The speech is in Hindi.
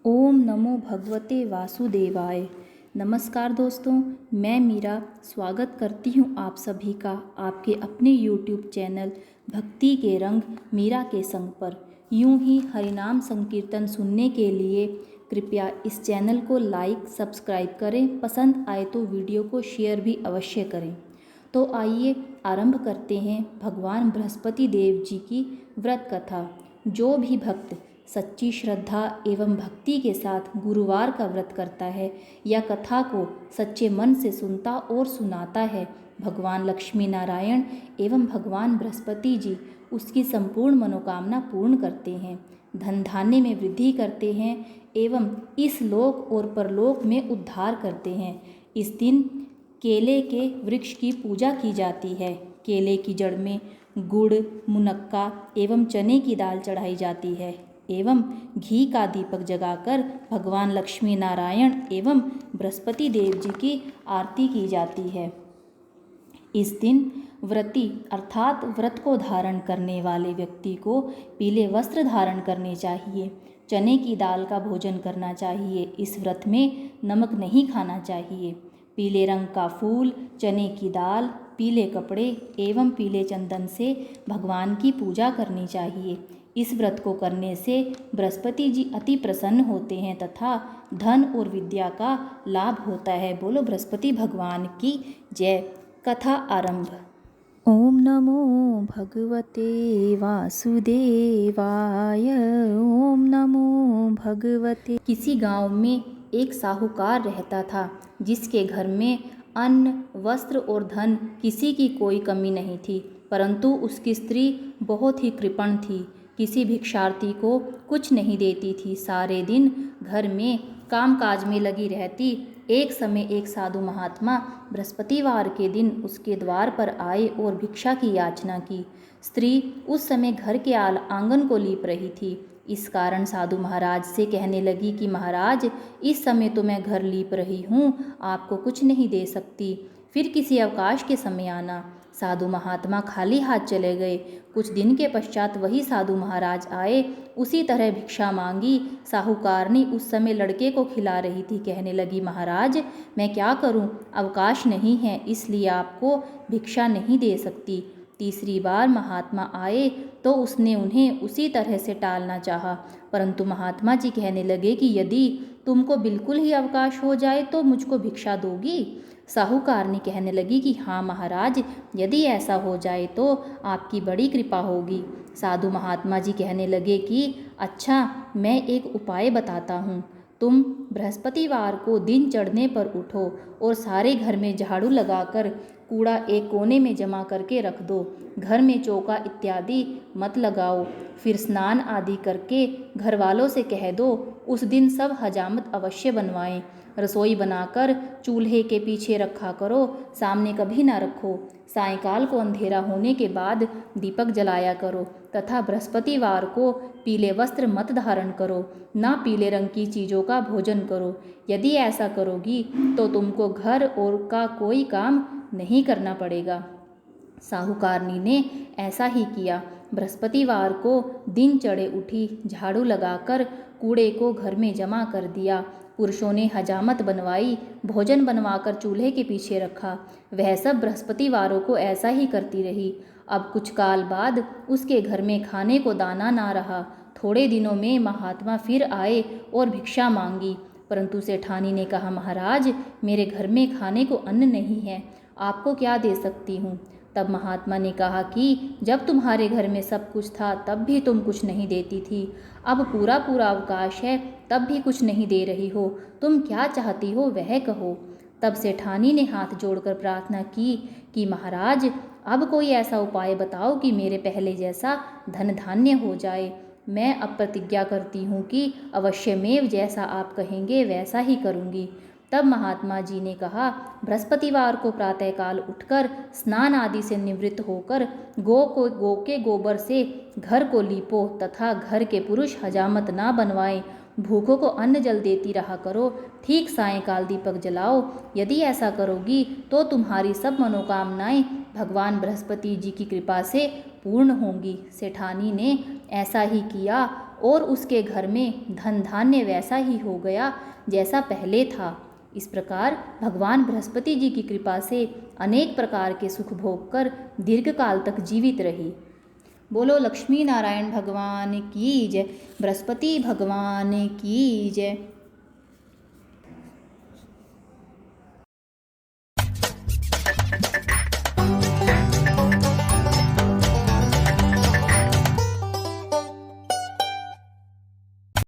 ओम नमो भगवते वासुदेवाय। नमस्कार दोस्तों, मैं मीरा स्वागत करती हूँ आप सभी का आपके अपने YouTube चैनल भक्ति के रंग मीरा के संग पर। यूं ही हरिनाम संकीर्तन सुनने के लिए कृपया इस चैनल को लाइक सब्सक्राइब करें। पसंद आए तो वीडियो को शेयर भी अवश्य करें। तो आइए आरंभ करते हैं भगवान बृहस्पति देव जी की व्रत कथा। जो भी भक्त सच्ची श्रद्धा एवं भक्ति के साथ गुरुवार का व्रत करता है या कथा को सच्चे मन से सुनता और सुनाता है, भगवान लक्ष्मी नारायण एवं भगवान बृहस्पति जी उसकी संपूर्ण मनोकामना पूर्ण करते हैं, धन धान्य में वृद्धि करते हैं एवं इस लोक और परलोक में उद्धार करते हैं। इस दिन केले के वृक्ष की पूजा की जाती है। केले की जड़ में गुड़, मुनक्का एवं चने की दाल चढ़ाई जाती है एवं घी का दीपक जगाकर भगवान लक्ष्मी नारायण एवं बृहस्पति देव जी की आरती की जाती है। इस दिन व्रती अर्थात व्रत को धारण करने वाले व्यक्ति को पीले वस्त्र धारण करने चाहिए, चने की दाल का भोजन करना चाहिए। इस व्रत में नमक नहीं खाना चाहिए। पीले रंग का फूल, चने की दाल, पीले कपड़े एवं पीले चंदन से भगवान की पूजा करनी चाहिए। इस व्रत को करने से बृहस्पति जी अति प्रसन्न होते हैं तथा धन और विद्या का लाभ होता है। बोलो बृहस्पति भगवान की जय। कथा आरंभ। ओम नमो भगवते वासुदेवाय। ओम नमो भगवते। किसी गांव में एक साहूकार रहता था जिसके घर में अन्न, वस्त्र और धन किसी की कोई कमी नहीं थी, परंतु उसकी स्त्री बहुत ही कृपण थी। किसी भिक्षार्थी को कुछ नहीं देती थी। सारे दिन घर में कामकाज में लगी रहती। एक समय एक साधु महात्मा बृहस्पतिवार के दिन उसके द्वार पर आए और भिक्षा की याचना की। स्त्री उस समय घर के आंगन को लीप रही थी। इस कारण साधु महाराज से कहने लगी कि महाराज, इस समय तो मैं घर लीप रही हूँ, आपको कुछ नहीं दे सकती, फिर किसी अवकाश के समय आना। साधु महात्मा खाली हाथ चले गए। कुछ दिन के पश्चात वही साधु महाराज आए। उसी तरह भिक्षा मांगी। साहूकारनी उस समय लड़के को खिला रही थी। कहने लगी, महाराज मैं क्या करूं, अवकाश नहीं है, इसलिए आपको भिक्षा नहीं दे सकती। तीसरी बार महात्मा आए तो उसने उन्हें उसी तरह से टालना चाहा, परंतु महात्मा जी कहने लगे कि यदि तुमको बिल्कुल ही अवकाश हो जाए तो मुझको भिक्षा दोगी। साहूकारनी कहने लगी कि हाँ महाराज, यदि ऐसा हो जाए तो आपकी बड़ी कृपा होगी। साधु महात्मा जी कहने लगे कि अच्छा, मैं एक उपाय बताता हूँ। तुम बृहस्पतिवार को दिन चढ़ने पर उठो और सारे घर में झाड़ू लगाकर कूड़ा एक कोने में जमा करके रख दो। घर में चौका इत्यादि मत लगाओ। फिर स्नान आदि करके घर वालों से कह दो उस दिन सब हजामत अवश्य बनवाएं। रसोई बनाकर चूल्हे के पीछे रखा करो, सामने कभी ना रखो। सायंकाल को अंधेरा होने के बाद दीपक जलाया करो तथा बृहस्पतिवार को पीले वस्त्र मत धारण करो, ना पीले रंग की चीज़ों का भोजन करो। यदि ऐसा करोगी तो तुमको घर और का कोई काम नहीं करना पड़ेगा। साहूकारनी ने ऐसा ही किया। बृहस्पतिवार को दिन चढ़े उठी, झाड़ू लगाकर कूड़े को घर में जमा कर दिया। पुरुषों ने हजामत बनवाई, भोजन बनवाकर चूल्हे के पीछे रखा। वह सब बृहस्पतिवारों को ऐसा ही करती रही। अब कुछ काल बाद उसके घर में खाने को दाना ना रहा। थोड़े दिनों में महात्मा फिर आए और भिक्षा मांगी, परंतु सेठानी ने कहा, महाराज मेरे घर में खाने को अन्न नहीं है, आपको क्या दे सकती हूँ। तब महात्मा ने कहा कि जब तुम्हारे घर में सब कुछ था तब भी तुम कुछ नहीं देती थी, अब पूरा पूरा अवकाश है तब भी कुछ नहीं दे रही हो, तुम क्या चाहती हो वह कहो। तब सेठानी ने हाथ जोड़कर प्रार्थना की कि महाराज अब कोई ऐसा उपाय बताओ कि मेरे पहले जैसा धन धान्य हो जाए। मैं अब प्रतिज्ञा करती हूँ कि अवश्यमेव जैसा आप कहेंगे वैसा ही करूँगी। तब महात्मा जी ने कहा, बृहस्पतिवार को प्रातःकाल उठकर स्नान आदि से निवृत्त होकर गो के गोबर से घर को लीपो तथा घर के पुरुष हजामत ना बनवाएं। भूखों को अन्न जल देती रहा करो। ठीक सायंकाल दीपक जलाओ। यदि ऐसा करोगी तो तुम्हारी सब मनोकामनाएं भगवान बृहस्पति जी की कृपा से पूर्ण होंगी। सेठानी ने ऐसा ही किया और उसके घर में धन धान्य वैसा ही हो गया जैसा पहले था। इस प्रकार भगवान बृहस्पति जी की कृपा से अनेक प्रकार के सुख भोग कर दीर्घकाल तक जीवित रही। बोलो लक्ष्मी नारायण भगवान की जय, बृहस्पति भगवान की जय।